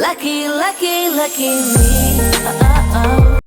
Lucky, lucky, lucky me. Oh.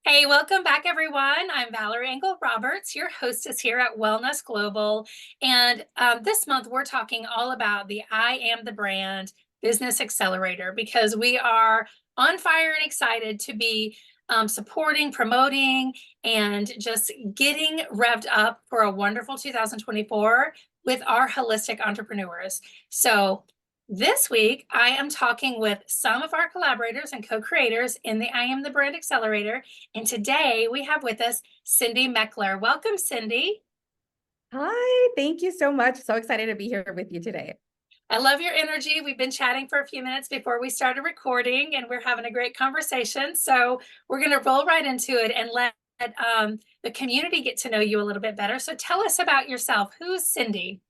Hey, welcome back, everyone. I'm Valerie Engel Roberts, your hostess here at Wellness Global. And this month, we're talking all about the I Am the Brand Business Accelerator because we are on fire and excited to be supporting, promoting, and just getting revved up for a wonderful 2024 with our holistic entrepreneurs. So, this week, I am talking with some of our collaborators and co-creators in the I Am the Brand Accelerator. And today we have with us Cindy Meckler. Welcome, Cindy. Hi, thank you so much. So excited to be here with you today. I love your energy. We've been chatting for a few minutes before we started recording, and we're having a great conversation. So we're going to roll right into it and let the community get to know you a little bit better. So tell us about yourself. Who's Cindy?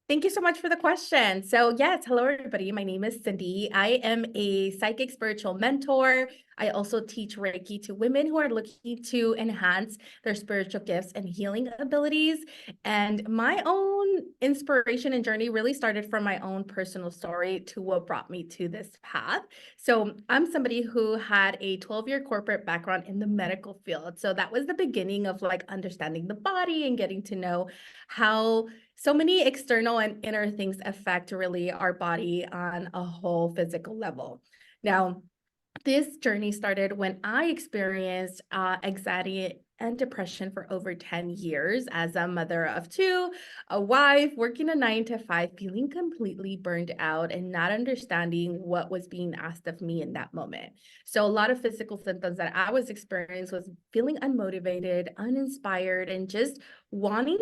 Thank you so much for the question. So yes, hello everybody. My name is Cindy. I am a psychic spiritual mentor. I also teach Reiki to women who are looking to enhance their spiritual gifts and healing abilities. And my own inspiration and journey really started from my own personal story to what brought me to this path. So I'm somebody who had a 12-year corporate background in the medical field. So that was the beginning of like understanding the body and getting to know how so many external and inner things affect really our body on a whole physical level. Now, this journey started when I experienced anxiety and depression for over 10 years as a mother of two, a wife, working a 9 to 5, feeling completely burned out and not understanding what was being asked of me in that moment. So a lot of physical symptoms that I was experiencing was feeling unmotivated, uninspired, and just wanting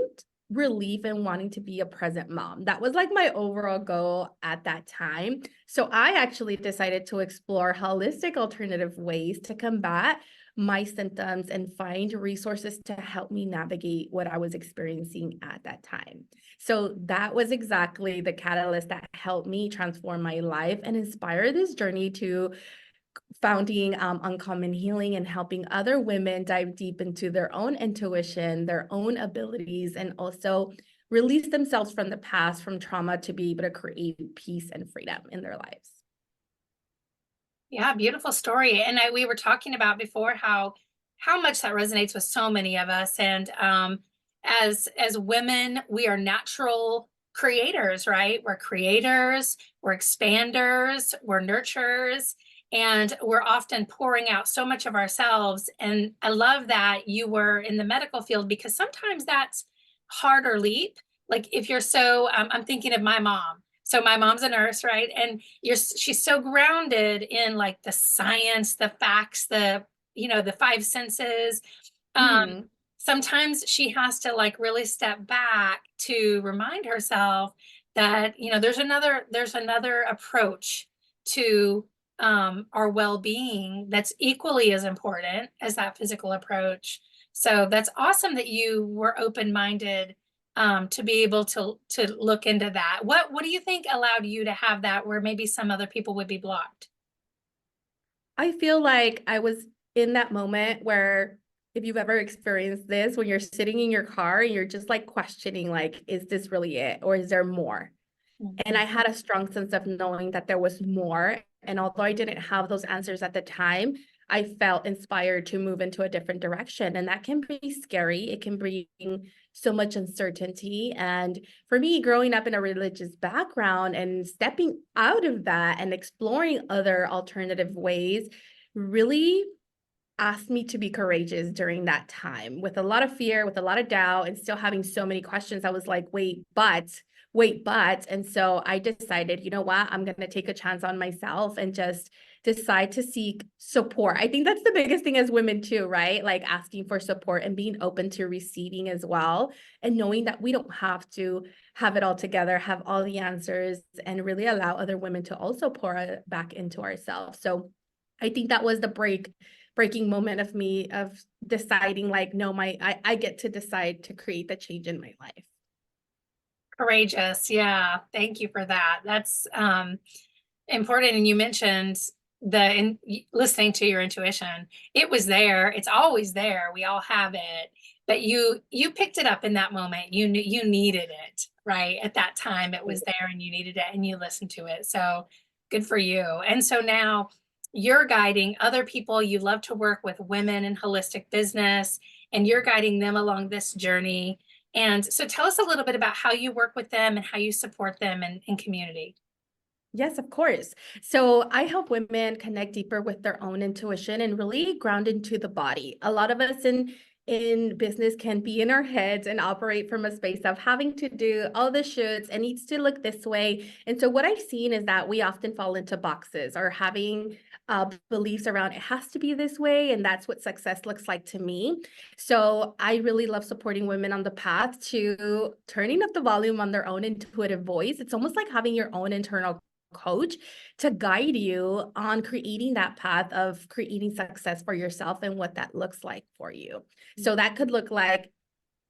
relief and wanting to be a present mom. That was like my overall goal at that time. So I actually decided to explore holistic alternative ways to combat my symptoms and find resources to help me navigate what I was experiencing at that time. So that was exactly the catalyst that helped me transform my life and inspire this journey to founding Uncommon Healing and helping other women dive deep into their own intuition, their own abilities, and also release themselves from the past, from trauma, to be able to create peace and freedom in their lives. Yeah, beautiful story. And we were talking about before how much that resonates with so many of us. And as women, we are natural creators, right? We're creators, we're expanders, we're nurturers, and we're often pouring out so much of ourselves. And I love that you were in the medical field because sometimes that's harder leap. Like if you're so, I'm thinking of my mom. So my mom's a nurse, right? And she's so grounded in like the science, the facts, the five senses. Mm-hmm. Sometimes she has to like really step back to remind herself that, there's another approach to our well-being that's equally as important as that physical approach. So that's awesome that you were open-minded to be able to look into that. What do you think allowed you to have that where maybe some other people would be blocked? I feel like I was in that moment where, if you've ever experienced this, when you're sitting in your car and you're just like questioning, like, is this really it? Or is there more? And I had a strong sense of knowing that there was more. And although I didn't have those answers at the time, I felt inspired to move into a different direction. And that can be scary. It can bring so much uncertainty. And for me, growing up in a religious background and stepping out of that and exploring other alternative ways really asked me to be courageous during that time with a lot of fear, with a lot of doubt, and still having so many questions. I was like, wait, but. And so I decided, you know what, I'm going to take a chance on myself and just decide to seek support. I think that's the biggest thing as women too, right? Like asking for support and being open to receiving as well. And knowing that we don't have to have it all together, have all the answers, and really allow other women to also pour back into ourselves. So I think that was the breaking moment of me of deciding like, no, I get to decide to create the change in my life. Courageous. Yeah. Thank you for that. That's important. And you mentioned listening to your intuition. It was there. It's always there. We all have it. But you picked it up in that moment. You knew you needed it, right? At that time, it was there and you needed it and you listened to it. So good for you. And so now you're guiding other people. You love to work with women in holistic business, and you're guiding them along this journey. And so tell us a little bit about how you work with them and how you support them in community. Yes, of course. So I help women connect deeper with their own intuition and really ground into the body. A lot of us in business can be in our heads and operate from a space of having to do all the shoots and needs to look this way. And so what I've seen is that we often fall into boxes or having beliefs around it has to be this way, and that's what success looks like to me. So I really love supporting women on the path to turning up the volume on their own intuitive voice. It's almost like having your own internal coach to guide you on creating that path of creating success for yourself and what that looks like for you. So that could look like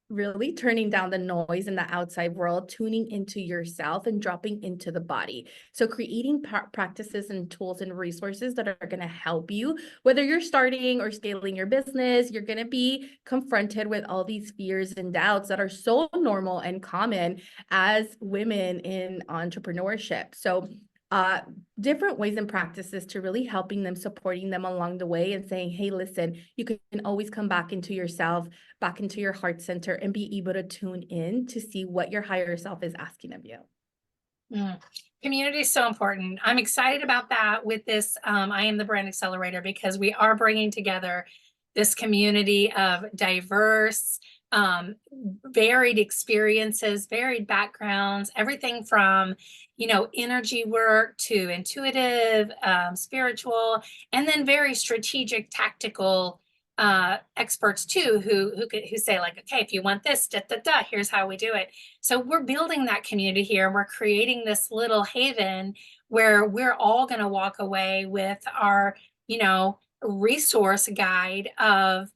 really turning down the noise in the outside world, tuning into yourself and dropping into the body. So creating practices and tools and resources that are going to help you, whether you're starting or scaling your business, you're going to be confronted with all these fears and doubts that are so normal and common as women in entrepreneurship. So different ways and practices to really helping them, supporting them along the way and saying, hey, listen, you can always come back into yourself, back into your heart center and be able to tune in to see what your higher self is asking of you. Community is so important. I'm excited about that with this. I am the brand accelerator because we are bringing together this community of diverse, varied experiences, varied backgrounds, everything from, energy work to intuitive, spiritual, and then very strategic, tactical experts too, who say like, okay, if you want this, here's how we do it. So we're building that community here. We're creating this little haven where we're all going to walk away with our, resource guide of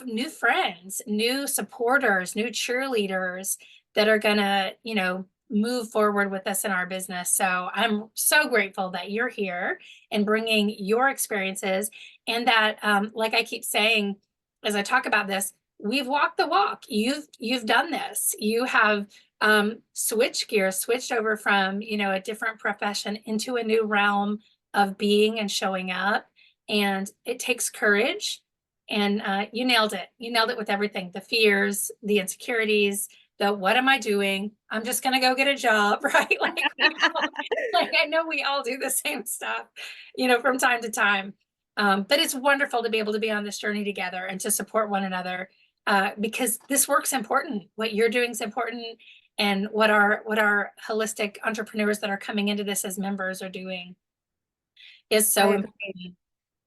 new friends, new supporters, new cheerleaders that are going to, move forward with us in our business. So I'm so grateful that you're here and bringing your experiences, and that, like I keep saying, as I talk about this, we've walked the walk. You've done this. You have switched gears, switched over from, a different profession into a new realm of being and showing up. And it takes courage. And you nailed it. You nailed it with everything, the fears, the insecurities, the what am I doing? I'm just going to go get a job, right? Like I know we all do the same stuff, from time to time. But it's wonderful to be able to be on this journey together and to support one another, because this work's important. What you're doing is important, and what our holistic entrepreneurs that are coming into this as members are doing is so important.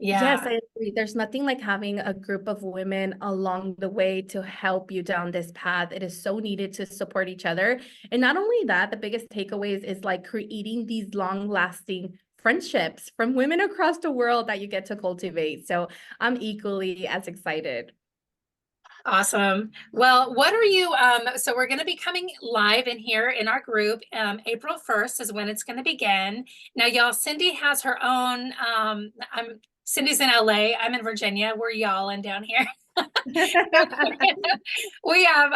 Yes, Yeah. I agree. There's nothing like having a group of women along the way to help you down this path. It is so needed to support each other. And not only that, the biggest takeaways is like creating these long-lasting friendships from women across the world that you get to cultivate. So I'm equally as excited. Awesome. Well, what are you, so we're going to be coming live in here in our group. April 1st is when it's going to begin. Now, y'all, Cindy has her own, Cindy's in LA. I'm in Virginia. We're y'all and down here. We have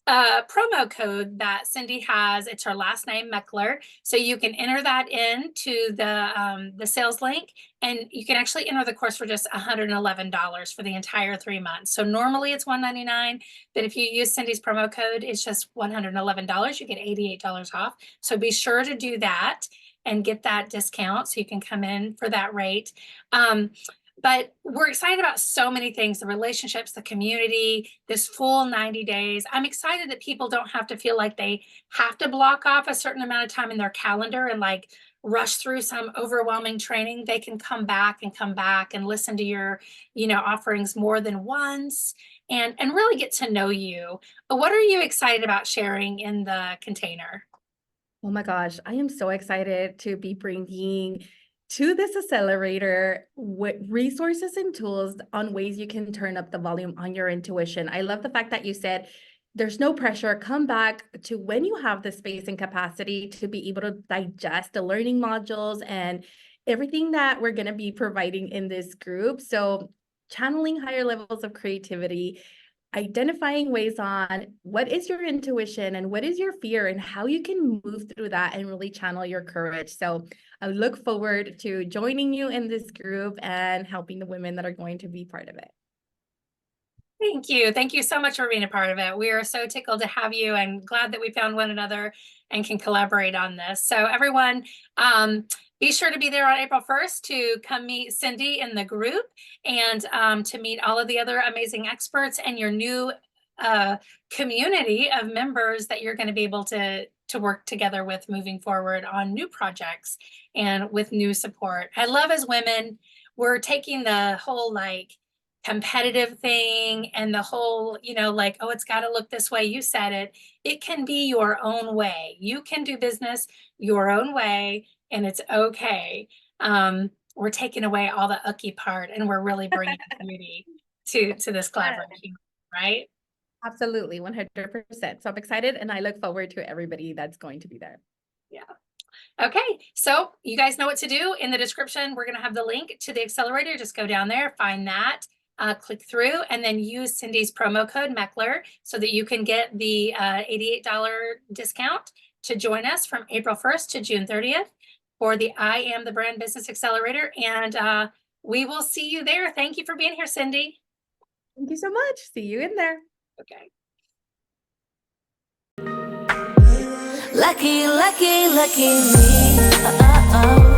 a promo code that Cindy has. It's her last name, Meckler. So you can enter that into the sales link, and you can actually enter the course for just $111 for the entire 3 months. So normally it's $199, but if you use Cindy's promo code, it's just $111. You get $88 off. So be sure to do that and get that discount so you can come in for that rate. But we're excited about so many things, the relationships, the community, this full 90 days. I'm excited that people don't have to feel like they have to block off a certain amount of time in their calendar and like rush through some overwhelming training. They can come back and listen to your, offerings more than once, and really get to know you. What are you excited about sharing in the container? Oh my gosh, I am so excited to be bringing to this accelerator with resources and tools on ways you can turn up the volume on your intuition. I love the fact that you said there's no pressure. Come back to when you have the space and capacity to be able to digest the learning modules and everything that we're going to be providing in this group. So channeling higher levels of creativity, identifying ways on what is your intuition and what is your fear and how you can move through that and really channel your courage. So I look forward to joining you in this group and helping the women that are going to be part of it. Thank you. Thank you so much for being a part of it. We are so tickled to have you and glad that we found one another and can collaborate on this. So everyone, be sure to be there on April 1st to come meet Cindy in the group and to meet all of the other amazing experts and your new community of members that you're going to be able to work together with moving forward on new projects and with new support. I love as women, we're taking the whole like competitive thing and the whole, like, oh, it's got to look this way. You said it. It can be your own way. You can do business your own way, and it's okay. We're taking away all the ucky part, and we're really bringing beauty to this collaboration, right? Absolutely, 100%. So I'm excited, and I look forward to everybody that's going to be there. Yeah. Okay, so you guys know what to do. In the description, we're going to have the link to the accelerator. Just go down there, find that. Click through and then use Cindy's promo code Meckler so that you can get the $88 discount to join us from April 1st to June 30th for the I Am the Brand Business Accelerator. And we will see you there. Thank you for being here, Cindy. Thank you so much. See you in there. Okay. Lucky, lucky, lucky me.